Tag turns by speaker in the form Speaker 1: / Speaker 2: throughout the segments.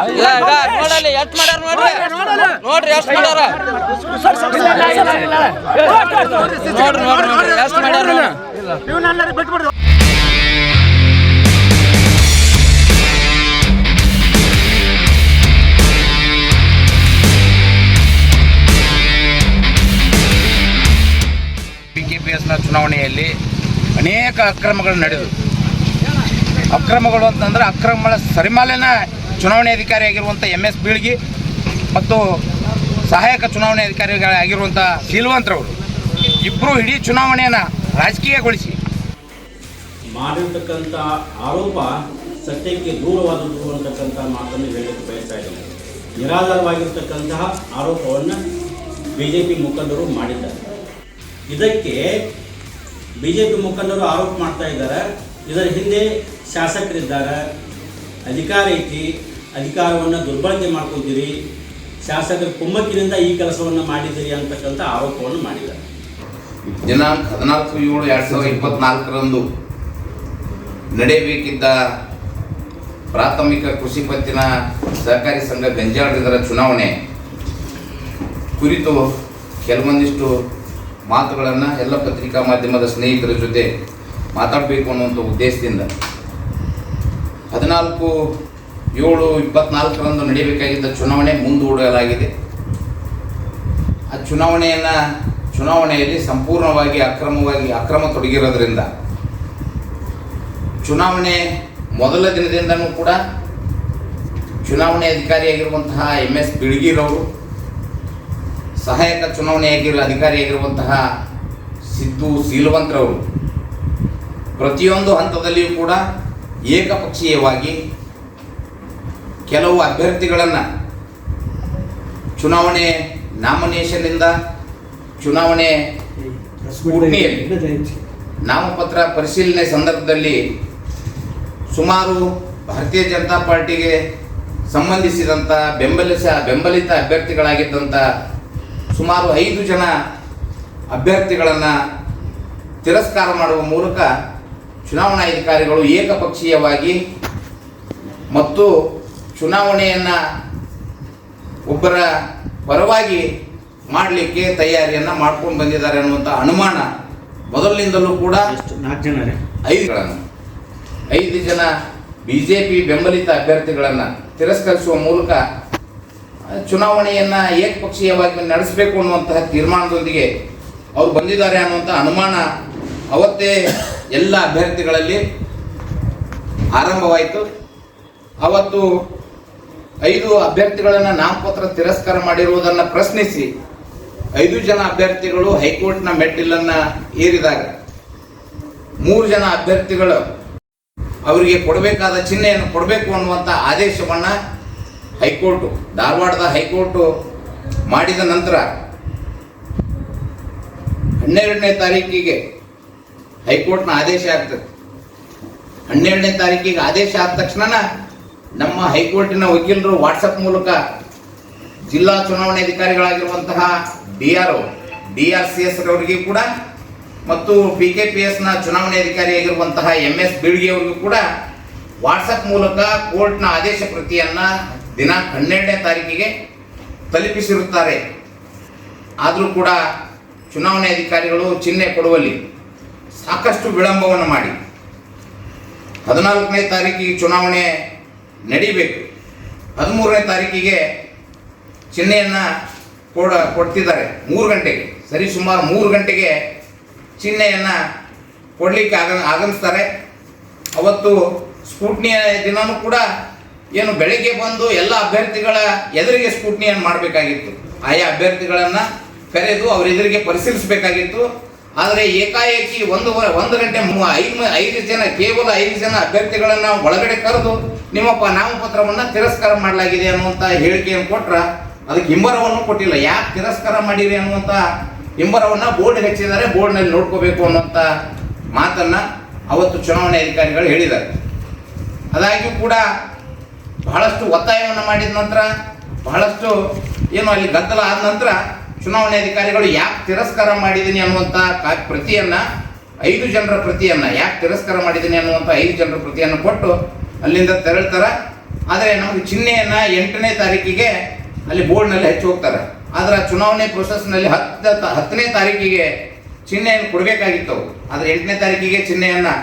Speaker 1: ನೋಡಲ್ಲಿ ಎಷ್ಟು ಮಾಡ್ಯಾರ ನೋಡ್ರಿ ಎಷ್ಟು ಮಾಡ್ಯಾರ ನೋಡ್ರಿ ಎಷ್ಟು ಮಾಡ್ಯಾರ
Speaker 2: PKPSನ ಚುನಾವಣೆಯಲ್ಲಿ ಅನೇಕ ಅಕ್ರಮಗಳು ನಡೆದು ಅಕ್ರಮಗಳು ಅಂತಂದ್ರೆ ಅಕ್ರಮಗಳ ಸರಿಮಾಲೆನ ಚುನಾವಣೆ ಅಧಿಕಾರಿಯಾಗಿರುವಂಥ MS ಬೀಳ್ಗಿ ಮತ್ತು ಸಹಾಯಕ ಚುನಾವಣೆ ಅಧಿಕಾರಿಗಳಾಗಿರುವಂಥ ಶೀಲವಂತರವರು ಇಬ್ಬರು ಇಡೀ ಚುನಾವಣೆಯನ್ನು ರಾಜಕೀಯಗೊಳಿಸಿ
Speaker 3: ಮಾಡಿರ್ತಕ್ಕಂಥ ಆರೋಪ ಸತ್ಯಕ್ಕೆ ದೂರವಾದದ್ದು ಅಂತಕ್ಕಂಥ ಮಾತನ್ನು ಹೇಳಲಿಕ್ಕೆ ಬಯಸ್ತಾ ಇದ್ದಾರೆ. ನಿರಾಧಾರವಾಗಿರ್ತಕ್ಕಂತಹ ಆರೋಪವನ್ನು BJP ಮುಖಂಡರು ಮಾಡಿದ್ದಾರೆ. ಇದಕ್ಕೆ BJP ಮುಖಂಡರು ಆರೋಪ ಮಾಡ್ತಾ ಇದ್ದಾರೆ. ಇದರ ಹಿಂದೆ ಶಾಸಕರಿದ್ದಾರೆ, ಅಧಿಕಾರ ಐತಿ, ಅಧಿಕಾರವನ್ನು ದುರ್ಬಳಕೆ ಮಾಡ್ಕೊತೀರಿ, ಶಾಸಕರ ಕುಮ್ಮಕ್ಕಿನಿಂದ ಈ ಕೆಲಸವನ್ನು ಮಾಡಿದ್ದೀರಿ ಅಂತಕ್ಕಂಥ ಆರೋಪವನ್ನು ಮಾಡಿದ್ದಾರೆ.
Speaker 2: ದಿನಾಂಕ 14/7/2024 ನಡೆಯಬೇಕಿದ್ದ ಪ್ರಾಥಮಿಕ ಕೃಷಿ ಪತ್ತಿನ ಸಹಕಾರಿ ಸಂಘ ಗಂಜಾಳರ ಚುನಾವಣೆ ಕುರಿತು ಕೆಲವೊಂದಿಷ್ಟು ಮಾತುಗಳನ್ನು ಎಲ್ಲ ಪತ್ರಿಕಾ ಮಾಧ್ಯಮದ ಸ್ನೇಹಿತರ ಜೊತೆ ಮಾತಾಡಬೇಕು ಅನ್ನುವಂಥ ಉದ್ದೇಶದಿಂದ 14/7/24 ನಡೆಯಬೇಕಾಗಿದ್ದ ಚುನಾವಣೆ ಮುಂದೂಡಲಾಗಿದೆ. ಆ ಚುನಾವಣೆಯಲ್ಲಿ ಸಂಪೂರ್ಣವಾಗಿ ಅಕ್ರಮ ತೊಡಗಿರೋದ್ರಿಂದ ಚುನಾವಣೆ ಮೊದಲ ದಿನದಿಂದನೂ ಕೂಡ ಚುನಾವಣೆ ಅಧಿಕಾರಿಯಾಗಿರುವಂತಹ MS ಬೀಳ್ಗಿರವರು, ಸಹಾಯಕ ಚುನಾವಣೆ ಅಧಿಕಾರಿಯಾಗಿರುವಂತಹ ಸಿದ್ದು ಶೀಲವಂತರವರು ಪ್ರತಿಯೊಂದು ಹಂತದಲ್ಲಿಯೂ ಕೂಡ ಏಕಪಕ್ಷೀಯವಾಗಿ ಕೆಲವು ಅಭ್ಯರ್ಥಿಗಳನ್ನು ಚುನಾವಣೆ ನಾಮಿನೇಷನ್ನಿಂದ ಚುನಾವಣೆ ಸ್ಕೂಟನಿಯಲ್ಲಿ ನಾಮಪತ್ರ ಪರಿಶೀಲನೆ ಸಂದರ್ಭದಲ್ಲಿ ಸುಮಾರು ಭಾರತೀಯ ಜನತಾ ಪಾರ್ಟಿಗೆ ಸಂಬಂಧಿಸಿದಂಥ ಬೆಂಬಲಿತ ಅಭ್ಯರ್ಥಿಗಳಾಗಿದ್ದಂಥ ಸುಮಾರು 5 ಜನ ಅಭ್ಯರ್ಥಿಗಳನ್ನು ತಿರಸ್ಕಾರ ಮಾಡುವ ಮೂಲಕ ಚುನಾವಣಾಧಿಕಾರಿಗಳು ಏಕಪಕ್ಷೀಯವಾಗಿ ಮತ್ತು ಚುನಾವಣೆಯನ್ನು ಒಬ್ಬರ ಪರವಾಗಿ ಮಾಡಲಿಕ್ಕೆ ತಯಾರಿಯನ್ನು ಮಾಡ್ಕೊಂಡು ಬಂದಿದ್ದಾರೆ ಅನ್ನುವಂಥ ಅನುಮಾನ ಮೊದಲಿನಿಂದಲೂ ಕೂಡ 5 ಜನ BJP ಬೆಂಬಲಿತ ಅಭ್ಯರ್ಥಿಗಳನ್ನು ತಿರಸ್ಕರಿಸುವ ಮೂಲಕ ಚುನಾವಣೆಯನ್ನು ಏಕಪಕ್ಷೀಯವಾಗಿ ನಡೆಸಬೇಕು ಅನ್ನುವಂತಹ ತೀರ್ಮಾನದೊಂದಿಗೆ ಅವರು ಬಂದಿದ್ದಾರೆ ಅನ್ನುವಂಥ ಅನುಮಾನ ಅವತ್ತೇ ಎಲ್ಲ ಅಭ್ಯರ್ಥಿಗಳಲ್ಲಿ ಆರಂಭವಾಯಿತು. ಅವತ್ತು 5 ಅಭ್ಯರ್ಥಿಗಳನ್ನು ನಾಮಪತ್ರ ತಿರಸ್ಕಾರ ಮಾಡಿರುವುದನ್ನು ಪ್ರಶ್ನಿಸಿ 5 ಜನ ಅಭ್ಯರ್ಥಿಗಳು ಹೈಕೋರ್ಟ್ನ ಮೆಟ್ಟಿಲನ್ನು ಏರಿದಾಗ 3 ಜನ ಅಭ್ಯರ್ಥಿಗಳು ಅವರಿಗೆ ಕೊಡಬೇಕಾದ ಚಿಹ್ನೆಯನ್ನು ಕೊಡಬೇಕು ಅನ್ನುವಂಥ ಆದೇಶವನ್ನು ಧಾರವಾಡದ ಹೈಕೋರ್ಟು ಮಾಡಿದ ನಂತರ 12ನೇ ತಾರೀಕಿಗೆ ಹೈಕೋರ್ಟ್ನ ಆದೇಶ ಆಗ್ತದೆ. 12ನೇ ತಾರೀಕಿಗೆ ಆದೇಶ ಆದ ತಕ್ಷಣ ನಮ್ಮ ಹೈಕೋರ್ಟಿನ ವಕೀಲರು ವಾಟ್ಸಪ್ ಮೂಲಕ ಜಿಲ್ಲಾ ಚುನಾವಣೆ ಅಧಿಕಾರಿಗಳಾಗಿರುವಂತಹ DRCS ಅವರಿಗೆ ಕೂಡ ಮತ್ತು PKPSನ ಚುನಾವಣೆ ಅಧಿಕಾರಿಯಾಗಿರುವಂತಹ MS ಬೀಳ್ಗಿ ಅವರಿಗೂ ಕೂಡ ವಾಟ್ಸಪ್ ಮೂಲಕ ಕೋರ್ಟ್ನ ಆದೇಶ ಪ್ರತಿಯನ್ನು ದಿನಾಂಕ 12ನೇ ತಾರೀಕಿಗೆ ತಲುಪಿಸಿರುತ್ತಾರೆ. ಆದರೂ ಕೂಡ ಚುನಾವಣೆ ಅಧಿಕಾರಿಗಳು ಚಿಹ್ನೆ ಕೊಡುವಲ್ಲಿ ಸಾಕಷ್ಟು ವಿಳಂಬವನ್ನು ಮಾಡಿ 14ನೇ ತಾರೀಕಿಗೆ ಚುನಾವಣೆ ನಡೀಬೇಕು, 13ನೇ ತಾರೀಕಿಗೆ ಚಿಹ್ನೆಯನ್ನು ಕೊಡ್ತಿದ್ದಾರೆ 3 ಗಂಟೆಗೆ, ಸರಿಸುಮಾರು 3 ಗಂಟೆಗೆ ಚಿಹ್ನೆಯನ್ನು ಕೊಡಲಿಕ್ಕೆ ಆಗಮಿಸ್ತಾರೆ. ಅವತ್ತು ಸ್ಕೂಟ್ನಿಯ ದಿನವೂ ಕೂಡ ಏನು ಬೆಳಗ್ಗೆ ಬಂದು ಎಲ್ಲ ಅಭ್ಯರ್ಥಿಗಳ ಎದುರಿಗೆ ಸ್ಕೂಟ್ನಿಯನ್ನು ಮಾಡಬೇಕಾಗಿತ್ತು. ಆಯಾ ಅಭ್ಯರ್ಥಿಗಳನ್ನು ಕರೆದು ಅವರ ಎದುರಿಗೆ ಪರಿಶೀಲಿಸಬೇಕಾಗಿತ್ತು. ಆದರೆ ಏಕಾಏಕಿ 1 ಗಂಟೆ 5 ಜನ ಕೇವಲ 5 ಜನ ಅಭ್ಯರ್ಥಿಗಳನ್ನು ಒಳಗಡೆ ಕರೆದು ನಿಮ್ಮ ನಾಮಪತ್ರವನ್ನು ತಿರಸ್ಕಾರ ಮಾಡಲಾಗಿದೆ ಅನ್ನುವಂಥ ಹೇಳಿಕೆಯನ್ನು ಕೊಟ್ಟರೆ ಅದಕ್ಕೆ ಹಿಂಬರವನ್ನು ಕೊಟ್ಟಿಲ್ಲ. ಯಾಕೆ ತಿರಸ್ಕಾರ ಮಾಡಿರಿ ಅನ್ನುವಂಥ ಹಿಂಬರವನ್ನು ಬೋರ್ಡ್ ಹಚ್ಚಿದ್ದಾರೆ, ಬೋರ್ಡ್ನಲ್ಲಿ ನೋಡ್ಕೋಬೇಕು ಅನ್ನುವಂಥ ಮಾತನ್ನು ಅವತ್ತು ಚುನಾವಣೆ ಅಧಿಕಾರಿಗಳು ಹೇಳಿದ್ದಾರೆ. ಅದಾಗಿಯೂ ಕೂಡ ಬಹಳಷ್ಟು ಒತ್ತಾಯವನ್ನು ಮಾಡಿದ ನಂತರ ಬಹಳಷ್ಟು ಅಲ್ಲಿ ಗದ್ದಲ ಆದ ನಂತರ ಚುನಾವಣೆ ಅಧಿಕಾರಿಗಳು ಯಾಕೆ ತಿರಸ್ಕಾರ ಮಾಡಿದ್ದೀನಿ ಅನ್ನುವಂಥ ಪ್ರತಿಯನ್ನು 5 ಜನರ ಪ್ರತಿಯನ್ನು ಯಾಕೆ ತಿರಸ್ಕಾರ ಮಾಡಿದ್ದೀನಿ ಅನ್ನುವಂಥ 5 ಜನರ ಪ್ರತಿಯನ್ನು ಕೊಟ್ಟು ಅಲ್ಲಿಂದ ತೆರಳ್ತಾರೆ. ಆದರೆ ನಮಗೆ ಚಿಹ್ನೆಯನ್ನು 8ನೇ ತಾರೀಕಿಗೆ ಅಲ್ಲಿ ಬೋರ್ಡ್ನಲ್ಲಿ ಹಚ್ಚಿ ಹೋಗ್ತಾರೆ. ಆದರೆ ಚುನಾವಣೆ ಪ್ರೊಸೆಸ್ನಲ್ಲಿ 10ನೇ ತಾರೀಕಿಗೆ ಚಿಹ್ನೆಯನ್ನು ಕೊಡಬೇಕಾಗಿತ್ತು. ಆದರೆ 8ನೇ ತಾರೀಕಿಗೆ ಚಿಹ್ನೆಯನ್ನು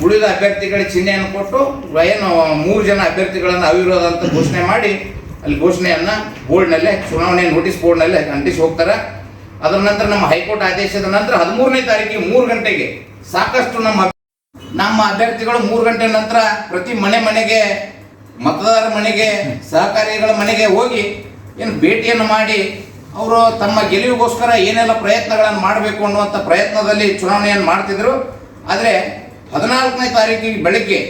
Speaker 2: ಉಳಿದ ಅಭ್ಯರ್ಥಿಗಳ ಚಿಹ್ನೆಯನ್ನು ಕೊಟ್ಟು ಏನು 3 ಜನ ಅಭ್ಯರ್ಥಿಗಳನ್ನು ಅವಿರೋಧ ಅಂತ ಘೋಷಣೆ ಮಾಡಿ ಅಲ್ಲಿ ಘೋಷಣೆಯನ್ನು ಬೋರ್ಡ್ನಲ್ಲೇ ಚುನಾವಣೆ ನೋಟಿಸ್ ಬೋರ್ಡ್ನಲ್ಲೇ ಅಂಟಿಸಿ ಹೋಗ್ತಾರೆ. ಅದರ ನಂತರ ನಮ್ಮ ಹೈಕೋರ್ಟ್ ಆದೇಶದ ನಂತರ 13ನೇ ತಾರೀಕಿಗೆ 3 ಗಂಟೆಗೆ ಸಾಕಷ್ಟು ನಮ್ಮ ಅಭ್ಯರ್ಥಿಗಳು 3 ಗಂಟೆ ನಂತರ ಪ್ರತಿ ಮನೆಗೆ ಮತದಾರರ ಮನೆಗೆ ಸಹಕಾರಿಗಳ ಮನೆಗೆ ಹೋಗಿ ಏನು ಭೇಟಿಯನ್ನು ಮಾಡಿ ಅವರು ತಮ್ಮ ಗೆಲುವಿಗೋಸ್ಕರ ಏನೆಲ್ಲ ಪ್ರಯತ್ನಗಳನ್ನು ಮಾಡಬೇಕು ಅನ್ನುವಂಥ ಪ್ರಯತ್ನದಲ್ಲಿ ಚುನಾವಣೆಯನ್ನು ಮಾಡ್ತಿದ್ರು. ಆದರೆ 14ನೇ ತಾರೀಕಿಗೆ ಬೆಳಗ್ಗೆ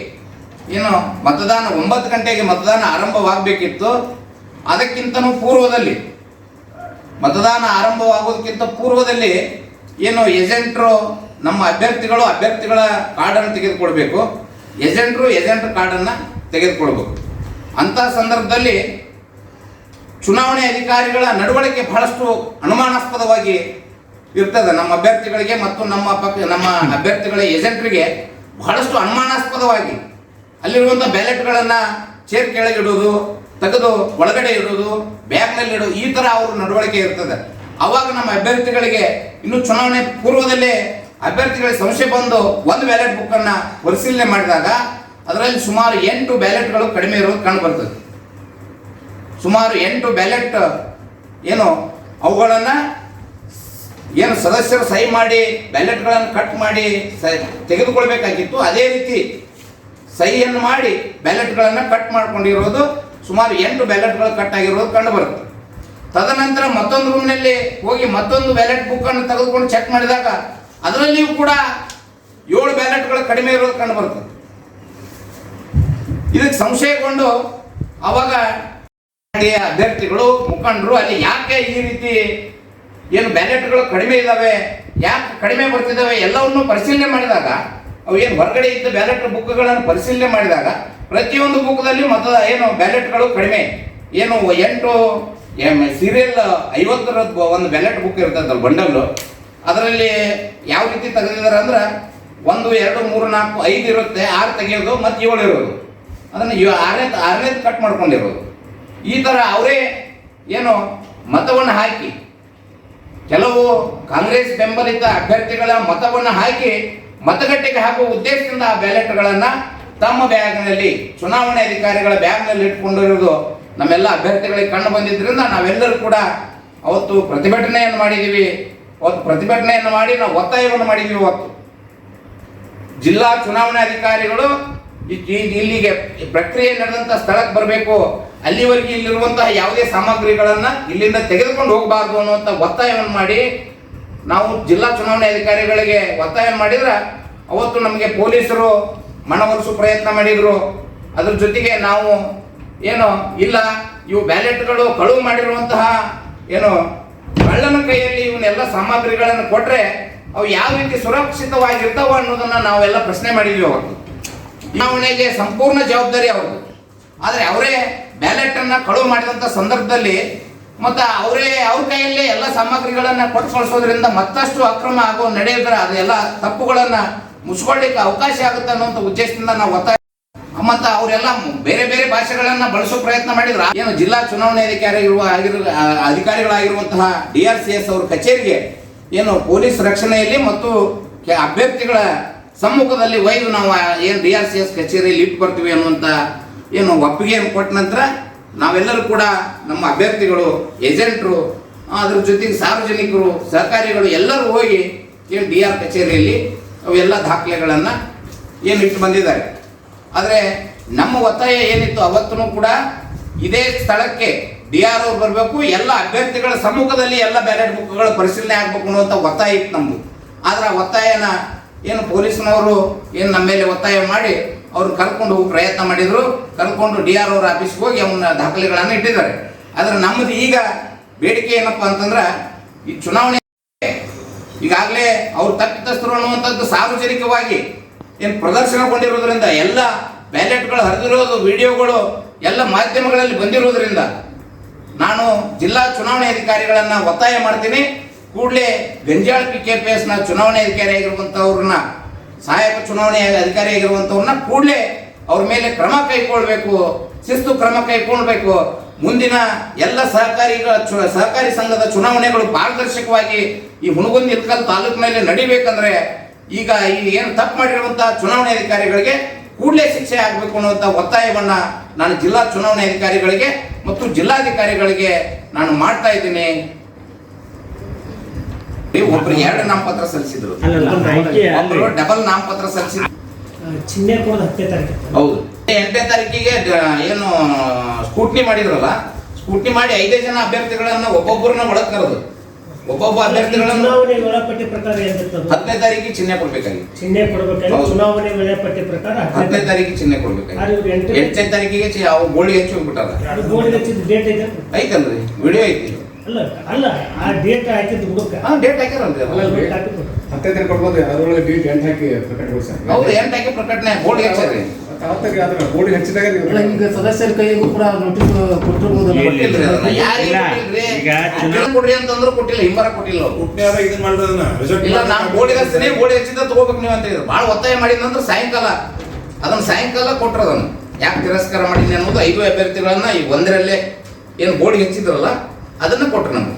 Speaker 2: ಏನು ಮತದಾನ 9 ಗಂಟೆಗೆ ಮತದಾನ ಆರಂಭವಾಗಬೇಕಿತ್ತು. ಅದಕ್ಕಿಂತನೂ ಪೂರ್ವದಲ್ಲಿ ಮತದಾನ ಆರಂಭವಾಗೋದಕ್ಕಿಂತ ಪೂರ್ವದಲ್ಲಿ ಏನು ಏಜೆಂಟ್ರು ನಮ್ಮ ಅಭ್ಯರ್ಥಿಗಳ ಕಾರ್ಡನ್ನು ತೆಗೆದುಕೊಳ್ಬೇಕು, ಏಜೆಂಟ್ರ ಕಾರ್ಡನ್ನು ತೆಗೆದುಕೊಳ್ಬೇಕು. ಅಂಥ ಸಂದರ್ಭದಲ್ಲಿ ಚುನಾವಣೆ ಅಧಿಕಾರಿಗಳ ನಡವಳಿಕೆ ಬಹಳಷ್ಟು ಅನುಮಾನಾಸ್ಪದವಾಗಿ ಇರ್ತದೆ. ನಮ್ಮ ಅಭ್ಯರ್ಥಿಗಳಿಗೆ ಮತ್ತು ನಮ್ಮ ಅಭ್ಯರ್ಥಿಗಳ ಏಜೆಂಟ್ರಿಗೆ ಬಹಳಷ್ಟು ಅನುಮಾನಾಸ್ಪದವಾಗಿ ಅಲ್ಲಿರುವಂಥ ಬ್ಯಾಲೆಟ್ಗಳನ್ನು ಚೇರ್ ಕೆಳಗಿಡೋದು, ತೆಗೆದು ಒಳಗಡೆ ಇಡೋದು, ಬ್ಯಾಗ್ನಲ್ಲಿ ಇಡೋದು, ಈ ಥರ ಅವ್ರ ನಡವಳಿಕೆ ಇರ್ತದೆ. ಆವಾಗ ನಮ್ಮ ಅಭ್ಯರ್ಥಿಗಳಿಗೆ ಇನ್ನು ಚುನಾವಣೆ ಪೂರ್ವದಲ್ಲೇ ಅಭ್ಯರ್ಥಿಗಳಿಗೆ ಸಂಶಯ ಬಂದು ಒಂದು ಬ್ಯಾಲೆಟ್ ಬುಕ್ಕನ್ನು ಪರಿಶೀಲನೆ ಮಾಡಿದಾಗ ಅದರಲ್ಲಿ ಸುಮಾರು 8 ಬ್ಯಾಲೆಟ್ಗಳು ಕಡಿಮೆ ಇರೋದು ಕಂಡು ಬರ್ತದೆ. ಸುಮಾರು 8 ಬ್ಯಾಲೆಟ್ ಏನು ಅವುಗಳನ್ನು ಏನು ಸದಸ್ಯರು ಸಹಿ ಮಾಡಿ ಬ್ಯಾಲೆಟ್ಗಳನ್ನು ಕಟ್ ಮಾಡಿ ತೆಗೆದುಕೊಳ್ಬೇಕಾಗಿತ್ತು. ಅದೇ ರೀತಿ ಸಹಿಯನ್ನು ಮಾಡಿ ಬ್ಯಾಲೆಟ್ಗಳನ್ನು ಕಟ್ ಮಾಡ್ಕೊಂಡಿರೋದು ಸುಮಾರು 8 ಬ್ಯಾಲೆಟ್ಗಳು ಕಟ್ ಆಗಿರೋದು ಕಂಡು ಬರುತ್ತೆ. ತದನಂತರ ಮತ್ತೊಂದು ರೂಮ್ನಲ್ಲಿ ಹೋಗಿ ಮತ್ತೊಂದು ಬ್ಯಾಲೆಟ್ ಬುಕ್ಕನ್ನು ತೆಗೆದುಕೊಂಡು ಚೆಕ್ ಮಾಡಿದಾಗ ಅದರಲ್ಲಿಯೂ ಕೂಡ 7 ಬ್ಯಾಲೆಟ್ಗಳು ಕಡಿಮೆ ಇರೋದು ಕಂಡು ಬರ್ತದೆ. ಇದಕ್ಕೆ ಸಂಶಯಗೊಂಡು ಅವಾಗ ಅಭ್ಯರ್ಥಿಗಳು ಮುಖಂಡರು ಅಲ್ಲಿ ಯಾಕೆ ಈ ರೀತಿ ಏನು ಬ್ಯಾಲೆಟ್ಗಳು ಕಡಿಮೆ ಇದ್ದಾವೆ, ಯಾಕೆ ಕಡಿಮೆ ಬರ್ತಿದ್ದಾವೆ ಎಲ್ಲವನ್ನು ಪರಿಶೀಲನೆ ಮಾಡಿದಾಗ ಅವು ಏನು ಹೊರಗಡೆ ಇದ್ದ ಬ್ಯಾಲೆಟ್ ಬುಕ್ಗಳನ್ನು ಪರಿಶೀಲನೆ ಮಾಡಿದಾಗ ಪ್ರತಿಯೊಂದು ಬುಕ್ದಲ್ಲಿ ಏನು ಬ್ಯಾಲೆಟ್ಗಳು ಕಡಿಮೆ, ಏನು 8 ಸೀರಿಯಲ್ 50 ಒಂದು ಬ್ಯಾಲೆಟ್ ಬುಕ್ ಇರ್ತದಲ್ಲ ಬಂಡಲ್ಲು, ಅದರಲ್ಲಿ ಯಾವ ರೀತಿ ತೆಗೆದಿದ್ದಾರೆ ಅಂದ್ರೆ 1, 2, 3, 4, 5 ಇರುತ್ತೆ, 6 ತೆಗೆಯೋದು ಮತ್ತು 7 ಇರೋದು, ಅದನ್ನು 6ನೇದು ಕಟ್ ಮಾಡ್ಕೊಂಡಿರೋದು. ಈ ಥರ ಅವರೇ ಏನು ಮತವನ್ನು ಹಾಕಿ ಕೆಲವು ಕಾಂಗ್ರೆಸ್ ಬೆಂಬಲಿತ ಅಭ್ಯರ್ಥಿಗಳ ಮತವನ್ನು ಹಾಕಿ ಮತಗಟ್ಟೆಗೆ ಹಾಕುವ ಉದ್ದೇಶದಿಂದ ಆ ಬ್ಯಾಲೆಟ್ಗಳನ್ನು ತಮ್ಮ ಬ್ಯಾಗ್ನಲ್ಲಿ ಚುನಾವಣೆ ಅಧಿಕಾರಿಗಳ ಬ್ಯಾಗ್ನಲ್ಲಿ ಇಟ್ಕೊಂಡಿರೋದು ನಮ್ಮೆಲ್ಲ ಅಭ್ಯರ್ಥಿಗಳಿಗೆ ಕಂಡು ಬಂದಿದ್ದರಿಂದ ನಾವೆಲ್ಲರೂ ಕೂಡ ಅವತ್ತು ಪ್ರತಿಭಟನೆಯನ್ನು ಮಾಡಿದ್ದೀವಿ. ಅವತ್ತು ಪ್ರತಿಭಟನೆಯನ್ನು ಮಾಡಿ ನಾವು ಒತ್ತಾಯವನ್ನು ಮಾಡಿದ್ದೀವಿ. ಅವತ್ತು ಜಿಲ್ಲಾ ಚುನಾವಣಾ ಅಧಿಕಾರಿಗಳು ಇಲ್ಲಿಗೆ ಪ್ರಕ್ರಿಯೆ ನಡೆದಂಥ ಸ್ಥಳಕ್ಕೆ ಬರಬೇಕು, ಅಲ್ಲಿವರೆಗೆ ಇಲ್ಲಿರುವಂತಹ ಯಾವುದೇ ಸಾಮಗ್ರಿಗಳನ್ನು ಇಲ್ಲಿಂದ ತೆಗೆದುಕೊಂಡು ಹೋಗಬಾರ್ದು ಅನ್ನುವಂಥ ಒತ್ತಾಯವನ್ನು ಮಾಡಿ ನಾವು ಜಿಲ್ಲಾ ಚುನಾವಣೆ ಅಧಿಕಾರಿಗಳಿಗೆ ಒತ್ತಾಯ ಮಾಡಿದ್ರೆ ಅವತ್ತು ನಮಗೆ ಪೊಲೀಸರು ಮನವೊಲಿಸುವ ಪ್ರಯತ್ನ ಮಾಡಿದರು. ಅದ್ರ ಜೊತೆಗೆ ನಾವು ಏನು ಇಲ್ಲ ಇವು ಬ್ಯಾಲೆಟ್ಗಳು ಕಳುವು ಮಾಡಿರುವಂತಹ ಏನು ಕಳ್ಳನ ಕೈಯಲ್ಲಿ ಇವನ್ನೆಲ್ಲ ಸಾಮಗ್ರಿಗಳನ್ನು ಕೊಟ್ಟರೆ ಅವು ಯಾವ ರೀತಿ ಸುರಕ್ಷಿತವಾಗಿರ್ತಾವ ಅನ್ನೋದನ್ನು ನಾವೆಲ್ಲ ಪ್ರಶ್ನೆ ಮಾಡಿದ್ವಿ. ಅವತ್ತು ಚುನಾವಣೆಗೆ ಸಂಪೂರ್ಣ ಜವಾಬ್ದಾರಿ ಅವ್ರದ್ದು. ಆದರೆ ಅವರೇ ಬ್ಯಾಲೆಟನ್ನು ಕಳುವು ಮಾಡಿದಂಥ ಸಂದರ್ಭದಲ್ಲಿ ಮತ್ತು ಅವ್ರ ಕೈಯಲ್ಲೇ ಎಲ್ಲ ಸಾಮಗ್ರಿಗಳನ್ನು ಕೊಟ್ಟು ಕಳಿಸೋದ್ರಿಂದ ಮತ್ತಷ್ಟು ಅಕ್ರಮ ಆಗೋ ನಡೆಯೋದ್ರೆ ಅದೆಲ್ಲ ತಪ್ಪುಗಳನ್ನು ಮುಚ್ಕೊಳ್ಳಿಕ್ಕೆ ಅವಕಾಶ ಆಗುತ್ತೆ ಅನ್ನೋಂಥ ಉದ್ದೇಶದಿಂದ ನಾವು ಒತ್ತಾಯ ಮತ್ತು ಅವರೆಲ್ಲ ಬೇರೆ ಬೇರೆ ಭಾಷೆಗಳನ್ನು ಬಳಸೋ ಪ್ರಯತ್ನ ಮಾಡಿದ್ರು. ಏನು ಜಿಲ್ಲಾ ಚುನಾವಣೆ ಅಧಿಕಾರಿಗಳಾಗಿರುವಂತಹ DRCS ಅವ್ರ ಕಚೇರಿಗೆ ಏನು ಪೊಲೀಸ್ ರಕ್ಷಣೆಯಲ್ಲಿ ಮತ್ತು ಅಭ್ಯರ್ಥಿಗಳ ಸಮ್ಮುಖದಲ್ಲಿ ಒಯ್ದು ನಾವು ಏನು DRCS ಕಚೇರಿಯಲ್ಲಿ ಇಟ್ಟು ಬರ್ತೀವಿ ಅನ್ನುವಂಥ ಏನು ಒಪ್ಪಿಗೆಯನ್ನು ಕೊಟ್ಟ ನಂತರ ನಾವೆಲ್ಲರೂ ಕೂಡ ನಮ್ಮ ಅಭ್ಯರ್ಥಿಗಳು, ಏಜೆಂಟ್ರು, ಅದ್ರ ಜೊತೆಗೆ ಸಾರ್ವಜನಿಕರು, ಸಹಕಾರಿಗಳು ಎಲ್ಲರೂ ಹೋಗಿ ಏನು DR ಕಚೇರಿಯಲ್ಲಿ ಅವೆಲ್ಲ ದಾಖಲೆಗಳನ್ನು ಏನು ಇಟ್ಟು ಬಂದಿದ್ದಾರೆ. ಆದರೆ ನಮ್ಮ ಒತ್ತಾಯ ಏನಿತ್ತು ಅವತ್ತೂ ಕೂಡ ಇದೇ ಸ್ಥಳಕ್ಕೆ DR ಅವ್ರು ಬರಬೇಕು, ಎಲ್ಲ ಅಭ್ಯರ್ಥಿಗಳ ಸಮ್ಮುಖದಲ್ಲಿ ಎಲ್ಲ ಬ್ಯಾಲೆಟ್ ಬುಕ್ಗಳ ಪರಿಶೀಲನೆ ಆಗಬೇಕು ಅನ್ನುವಂಥ ಒತ್ತಾಯ ಇತ್ತು ನಮ್ಮದು. ಆದರೆ ಆ ಒತ್ತಾಯನ ಏನು ಪೊಲೀಸ್ನವರು ಏನು ನಮ್ಮ ಮೇಲೆ ಒತ್ತಾಯ ಮಾಡಿ ಅವ್ರು ಕರ್ಕೊಂಡು ಹೋಗಿ ಪ್ರಯತ್ನ ಮಾಡಿದರು. ಕರ್ಕೊಂಡು DR ಅವ್ರ ಆಫೀಸ್ಗೆ ಹೋಗಿ ಅವನ್ನ ದಾಖಲೆಗಳನ್ನು ಇಟ್ಟಿದ್ದಾರೆ. ಆದರೆ ನಮ್ಮದು ಈಗ ಬೇಡಿಕೆ ಏನಪ್ಪ ಅಂತಂದ್ರೆ ಈ ಚುನಾವಣೆ ಈಗಾಗಲೇ ಅವ್ರು ತಪ್ಪಿತಸ್ಥರು ಅನ್ನುವಂಥದ್ದು ಸಾರ್ವಜನಿಕವಾಗಿ ಏನು ಪ್ರದರ್ಶನಗೊಂಡಿರೋದ್ರಿಂದ ಎಲ್ಲ ಬ್ಯಾಲೆಟ್ಗಳು ಹರಿದಿರೋದು ವಿಡಿಯೋಗಳು ಎಲ್ಲ ಮಾಧ್ಯಮಗಳಲ್ಲಿ ಬಂದಿರೋದ್ರಿಂದ ನಾನು ಜಿಲ್ಲಾ ಚುನಾವಣೆ ಅಧಿಕಾರಿಗಳನ್ನು ಒತ್ತಾಯ ಮಾಡ್ತೀನಿ. ಕೂಡಲೇ ಗಂಜಾಳ PKPSನ ಚುನಾವಣೆ ಅಧಿಕಾರಿ ಆಗಿರುವಂಥವ್ರನ್ನ, ಸಹಾಯಕ ಚುನಾವಣೆ ಅಧಿಕಾರಿ ಆಗಿರುವಂಥವ್ರನ್ನ ಕೂಡಲೇ ಅವ್ರ ಮೇಲೆ ಕ್ರಮ ಕೈಗೊಳ್ಬೇಕು, ಶಿಸ್ತು ಕ್ರಮ ಕೈಗೊಳ್ಬೇಕು. ಮುಂದಿನ ಎಲ್ಲ ಸಹಕಾರಿ ಸಂಘದ ಚುನಾವಣೆಗಳು ಪಾರದರ್ಶಕವಾಗಿ ಈ ಹುಣಗುಂದಿ ಇಳಕಲ್ ತಾಲೂಕಿನಲ್ಲಿ ನಡಿಬೇಕಂದ್ರೆ ಈಗ ಏನು ತಪ್ಪು ಮಾಡಿರುವಂತಹ ಚುನಾವಣೆ ಅಧಿಕಾರಿಗಳಿಗೆ ಕೂಡಲೇ ಶಿಕ್ಷೆ ಆಗಬೇಕು ಅನ್ನುವಂಥ ಒತ್ತಾಯವನ್ನ ನಾನು ಜಿಲ್ಲಾ ಚುನಾವಣೆ ಅಧಿಕಾರಿಗಳಿಗೆ ಮತ್ತು ಜಿಲ್ಲಾಧಿಕಾರಿಗಳಿಗೆ ನಾನು ಮಾಡ್ತಾ ಇದ್ದೀನಿ. ಒಬ್ರು 2 ನಾಮಪತ್ರ ಸಲ್ಲಿಸಿದ್ರು, ಒಬ್ರು ಡಬಲ್ ನಾಮಪತ್ರ ಸಲ್ಲಿಸಿದ್ರು.
Speaker 4: ಚಿಹ್ನೆ ಕೊಡೋದು 10ನೇ ತಾರೀಕು.
Speaker 2: ಹೌದು, 8ನೇ ತಾರೀಕಿಗೆ ಏನು ಸ್ಕೂಟ್ನಿ ಮಾಡಿದ್ರಲ್ಲ, ಸ್ಕೂಟ್ನಿ ಮಾಡಿ 5 ಜನ ಅಭ್ಯರ್ಥಿಗಳನ್ನ ಒಬ್ಬೊಬ್ಬರನ್ನ ಒಳಗೆ ಕರೆದು ಒಬ್ಬೊಬ್ಬ ಅಭ್ಯರ್ಥಿಗಳನ್ನ
Speaker 4: ಚುನಾವಣೆ ವೇಳಾಪಟ್ಟಿ ಪ್ರಕಾರ ಏನಿರ್ತದೆ
Speaker 2: 10ನೇ ತಾರೀಕಿಗೆ ಚಿಹ್ನೆ ಕೊಡ್ಬೇಕಾಗಿ,
Speaker 4: ಚಿಹ್ನೆ ಕೊಡಬೇಕಾಗಿ ಚುನಾವಣೆ ವೇಳಾಪಟ್ಟಿ ಪ್ರಕಾರ
Speaker 2: 10ನೇ ತಾರೀಕಿಗೆ ಚಿಹ್ನೆ ಕೊಡ್ಬೇಕಾಗಿ. 8ನೇ ತಾರೀಕಿಗೆ ಅವು ಗೋಳಿ ಹೆಚ್ಚು ಹೋಗ್ಬಿಟ್ಟಾರ.
Speaker 4: ಅದು ಗೋಲ್ಡ್ ಹಚ್ಚಿದ ಡೇಟ್ ಐತೆ
Speaker 2: ಐತಲ್ರಿ, ವಿಡಿಯೋ ಐತಿ.
Speaker 4: ಅಲ್ಲ ಆ ಡೇಟ್ ಹಾಕಿದ್ದು ಹುಡುಕ
Speaker 2: ಡೇಟ್ ಹಾಕಿರಲ್ರಿ,
Speaker 5: 10 ದಿನ ಕೊಡ್ಬೋದು. ಅದರೊಳಗೆ ಡೇಟ್ 8 ಹಾಕಿ ಪ್ರಕಟಗೊಳಿಸ್ತಾರೆ.
Speaker 2: ಹೌದು, 8 ಹಾಕಿ ಪ್ರಕಟಣೆ ಬೋರ್ಡ್ ಹೆಚ್ಚರಿ.
Speaker 5: ಬೋರ್ಡ್ ಹಚ್ಚಿದಾಗ
Speaker 6: ಈಗ ಸದಸ್ಯರ ಕೈಗೂ ಕೂಡ ನೋಟಿಸ್ ಕೊಟ್ಟಿರ್ಬೋದು.
Speaker 2: ಕೊಟ್ಟಿಲ್ರಿ ಅದನ್ನ, ಯಾರಿಗೆ ಕೊಡ್ರಿ ಅಂತಂದ್ರು ಕೊಟ್ಟಿಲ್ಲ, ಹಿಂಬರ ಕೊಟ್ಟಿಲ್ಲ ಅವ್ರು. ಇಲ್ಲ, ನಾವು ಬೋರ್ಡ್ ಹಚ್ತೀನಿ, ಬೋರ್ಡ್ ಹೆಚ್ಚಿದ ತಗೋಬೇಕು ನೀವು ಅಂತ ಹೇಳಿದ್ರು. ಭಾಳ ಒತ್ತಾಯ ಮಾಡಿದ ನಂತರ ಅದನ್ನ ಸಾಯಂಕಾಲ ಕೊಟ್ರು. ಅದನ್ನು ಯಾಕೆ ತಿರಸ್ಕಾರ ಮಾಡಿದ್ನಿ ಅನ್ನೋದು 5 ಅಭ್ಯರ್ಥಿಗಳನ್ನ ಈ ಒಂದರಲ್ಲೇ ಏನು ಬೋರ್ಡ್ ಹೆಚ್ಚಿದ್ರಲ್ಲ ಅದನ್ನ ಕೊಟ್ರು ನಮ್ಗೆ.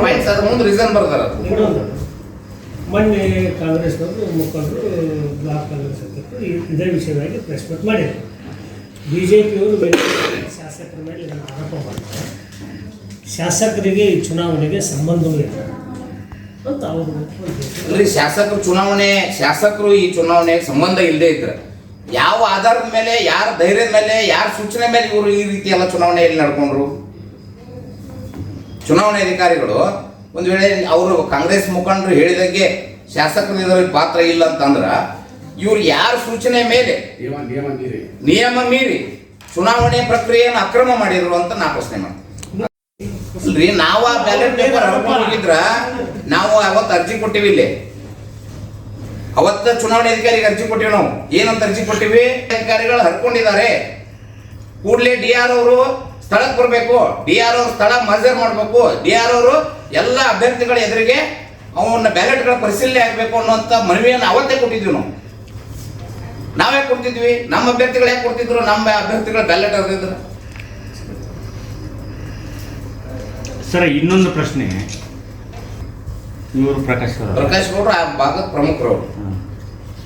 Speaker 2: ಪಾಯಿಂಟ್ಸ್ ಅದ್ರ ಮುಂದೆ ರೀಸನ್ ಬರ್ದಾರ.
Speaker 4: ಮೊನ್ನೆ ಕಾಂಗ್ರೆಸ್ನವರು ಮುಖಂಡರು ಬ್ಲಾಕ್ ಕಾಂಗ್ರೆಸ್ ಅಧ್ಯಕ್ಷರು ಇದೇ ವಿಷಯವಾಗಿ ಪ್ರೆಸ್ ಮೀಟ್ ಮಾಡಿದರು. ಬಿಜೆಪಿಯವರು ಶಾಸಕರ ಮೇಲೆ ಇದನ್ನು ಆರೋಪ ಮಾಡ್ತಾರೆ. ಶಾಸಕರಿಗೆ ಈ ಚುನಾವಣೆಗೆ ಸಂಬಂಧವಿಲ್ಲ ಅಂತ ಅವರು.
Speaker 2: ಶಾಸಕರು ಈ ಚುನಾವಣೆಗೆ ಸಂಬಂಧ ಇಲ್ಲದೆ ಇದ್ರೆ ಯಾವ ಆಧಾರದ ಮೇಲೆ, ಯಾರ ಧೈರ್ಯದ ಮೇಲೆ, ಯಾರ ಸೂಚನೆ ಮೇಲೆ ಇವರು ಈ ರೀತಿ ಎಲ್ಲ ಚುನಾವಣೆಯಲ್ಲಿ ನಡ್ಕೊಂಡ್ರು? ಚುನಾವಣೆ ಅಧಿಕಾರಿಗಳು ಒಂದು ವೇಳೆ ಅವರು ಕಾಂಗ್ರೆಸ್ ಮುಖಂಡರು ಹೇಳಿದಂಗೆ ಶಾಸಕರು ಇದರಲ್ಲಿ ಪಾತ್ರ ಇಲ್ಲ ಅಂತಂದ್ರ ಇವ್ರು ಯಾರ ಸೂಚನೆ ಮೇಲೆ ನಿಯಮ ಮೀರಿ ಚುನಾವಣೆ ಪ್ರಕ್ರಿಯೆಯನ್ನು ಅಕ್ರಮ ಮಾಡಿದ್ರು ಅಂತ ನಾ ಪ್ರಶ್ನೆ ಮಾಡ್ತೀನಿ. ನಾವು ಆ ಬ್ಯಾಲೆಟ್ ಪೇಪರ್ ಹರ್ಕೊಂಡು ಹೋಗಿದ್ರ ನಾವು ಅವತ್ತು ಅರ್ಜಿ ಕೊಟ್ಟಿವಿ. ಇಲ್ಲಿ ಅವತ್ತ ಚುನಾವಣೆ ಅಧಿಕಾರಿಗೆ ಅರ್ಜಿ ಕೊಟ್ಟಿವಿ. ನಾವು ಏನಂತ ಅರ್ಜಿ ಕೊಟ್ಟಿವಿ? ಅಧಿಕಾರಿಗಳು ಹರ್ಕೊಂಡಿದ್ದಾರೆ, ಕೂಡಲೇ DR ಅವರು ಸ್ಥಳಕ್ಕೆ ಬರಬೇಕು, DR ಅವರು ಸ್ಥಳ ಮಜರ್ ಮಾಡಬೇಕು, DR ಅವರು ಎಲ್ಲ ಅಭ್ಯರ್ಥಿಗಳ ಎದುರಿಗೆ ಅವನ್ನ ಬ್ಯಾಲೆಟ್ಗಳ ಪರಿಶೀಲನೆ ಆಗಬೇಕು ಅನ್ನುವಂಥ ಮನವಿಯನ್ನು ಅವತ್ತೇ ಕೊಟ್ಟಿದ್ವಿ. ನಾವೇ ಕೊಡ್ತಿದ್ವಿ, ನಮ್ಮ ಅಭ್ಯರ್ಥಿಗಳು ಯಾಕೆ ಕೊಡ್ತಿದ್ರು? ನಮ್ಮ ಅಭ್ಯರ್ಥಿಗಳ ಬ್ಯಾಲೆಟ್ ಹರಿದಿದ್ರು.
Speaker 7: ಸರ್, ಇನ್ನೊಂದು ಪ್ರಶ್ನೆ. ಇವರು ಪ್ರಕಾಶ್
Speaker 2: ಗೌಡ್ರು ಆ ಭಾಗದ ಪ್ರಮುಖರು.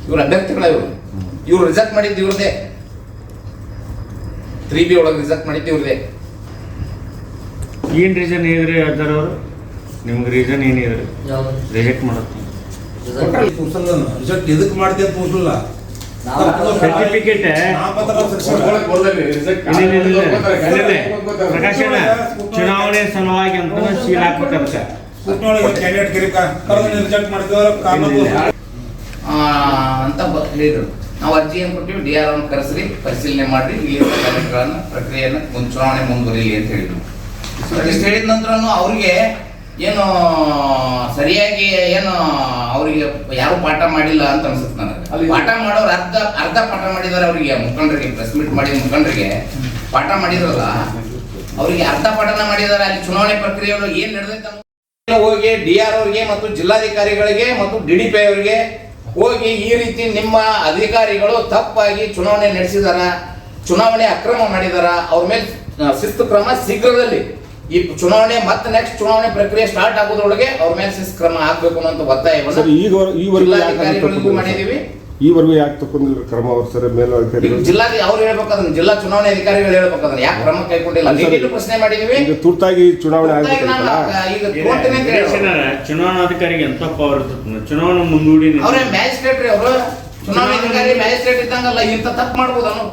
Speaker 2: ಇವ್ರ ಅಭ್ಯರ್ಥಿಗಳ ಇವ್ರು ರಿಜೆಕ್ಟ್ ಮಾಡಿದ್ದು ಇವ್ರದೇ, 3B ಒಳಗೆ ರಿಜೆಕ್ಟ್ ಮಾಡಿದ್ದು ಇವ್ರದೇ.
Speaker 7: ಏನು ರೀಸನ್ ಹೇಳಿದ್ರಿ ಅಜ್ಜರ್ ಅವರು? ನಿಮ್ಗೆ ರೀಸನ್ ಏನಿದ್ರಿ ರಿಜೆಕ್ಟ್ ಮಾಡುತ್ತೆ?
Speaker 8: ರಿಜೆಕ್ಟ್ ಎದಕ್ಕೆ ಮಾಡ್ತೀವಿ ಅಂತ ತೋರಿಸಲಿಲ್ಲ.
Speaker 7: ಸರ್ಟಿಫಿಕೇಟ್ ಪ್ರಕಾಶ್ ಚುನಾವಣೆ ಸಲುವಾಗಿ ಅಂತ ಸೀಲ್ ಹಾಕ್ಬಿಟ್ಟಾರೆ ಸರ್.
Speaker 2: ಅಂತ ಹೇಳಿದ್ರು. ನಾವು ಅರ್ಜಿ ಏನು ಕೊಟ್ಟಿವಿ, DR ಅನ್ನು ಕರೆಸಿ ಪರಿಶೀಲನೆ ಮಾಡಿ ಈ ಬ್ಯಾಲೆಟ್ಗಳನ್ನ ಪ್ರಕ್ರಿಯೆಯನ್ನು ಚುನಾವಣೆ ಮುಂದುವರಿಲಿ ಅಂತ ಹೇಳಿದ್ರು. ಇಷ್ಟು ಹೇಳಿದ ನಂತರ ಅವ್ರಿಗೆ ಏನು ಸರಿಯಾಗಿ ಏನು ಅವರಿಗೆ ಯಾರು ಪಾಠ ಮಾಡಿಲ್ಲ ಅಂತ ಅನ್ಸುತ್ತೆ ನನಗೆ. ಪಾಠ ಮಾಡೋರು ಅರ್ಧ ಪಾಠ ಮಾಡಿದ್ದಾರೆ ಅವರಿಗೆ, ಮುಖಂಡರಿಗೆ ಪ್ರೆಸ್ ಮೀಟ್ ಮಾಡಿ ಮುಖಂಡರಿಗೆ ಪಾಠ ಮಾಡಿದ್ರಲ್ಲ, ಅವರಿಗೆ ಅರ್ಧ ಪಾಠನ ಮಾಡಿದ್ದಾರೆ. ಅಲ್ಲಿ ಚುನಾವಣೆ ಪ್ರಕ್ರಿಯೆಗಳು ಏನ್ ನಡೆದೈತೆ ಹೋಗಿ DR ಅವರಿಗೆ ಮತ್ತು ಜಿಲ್ಲಾಧಿಕಾರಿಗಳಿಗೆ ಮತ್ತು DDP ಅವರಿಗೆ ಹೋಗಿ ಈ ರೀತಿ ನಿಮ್ಮ ಅಧಿಕಾರಿಗಳು ತಪ್ಪಾಗಿ ಚುನಾವಣೆ ನಡೆಸಿದಾರ, ಚುನಾವಣೆ ಅಕ್ರಮ ಮಾಡಿದಾರ, ಅವ್ರ ಮೇಲೆ ಶಿಸ್ತು ಕ್ರಮ ಶೀಘ್ರದಲ್ಲಿ ಈ ಚುನಾವಣೆ ಮತ್ತೆ ನೆಕ್ಸ್ಟ್ ಚುನಾವಣೆ ಪ್ರಕ್ರಿಯೆ ಸ್ಟಾರ್ಟ್ ಆಗೋದ್ರೊಳಗೆ ಅವ್ರ ಮೇಲೆ ಶಿಸ್ತು ಕ್ರಮ ಆಗ್ಬೇಕು ಅನ್ನೋ ಒತ್ತಾಯವನ್ನು ಜಿಲ್ಲಾಧಿಕಾರಿಗಳಿಗೂ ಮಾಡಿದೀವಿ.
Speaker 5: ಈವರೆಗೂ ಯಾಕೆ ತಗೊಂಡಿಲ್ಲ ಕ್ರಮ? ಅವ್ರ ಸರ್ ಮೇಲೆ
Speaker 2: ಅವ್ರು ಹೇಳ್ಬೇಕಾದ್ರೆ ಜಿಲ್ಲಾ ಚುನಾವಣೆ ಅಧಿಕಾರಿಗಳು ಹೇಳ್ಬೇಕಾದ್ರೆ ಯಾಕೆ ಕ್ರಮ ಕೈಗೊಂಡಿಲ್ಲ ಪ್ರಶ್ನೆ ಮಾಡಿದೀವಿ.
Speaker 5: ತುರ್ತಾಗಿ ಚುನಾವಣೆ
Speaker 7: ಚುನಾವಣಾಧಿಕಾರಿಗೆ ಎಂತ ಪವರ್ ಇರ್ತದೆ? ಚುನಾವಣೆ ಮುಂದೂಡಿ
Speaker 2: ಅವ್ರೆ ಮ್ಯಾಜಿಸ್ಟ್ರೇಟ್ ರೀ ಅವರು, ಚುನಾವಣಾಧಿಕಾರಿ ಮ್ಯಾಜಿಸ್ಟ್ರೇಟ್ ಇದ್ದಂಗಲ್ಲ, ಇಂಥ ತಪ್ಪು ಮಾಡ್ಬೋದು ಅನ್ನೋ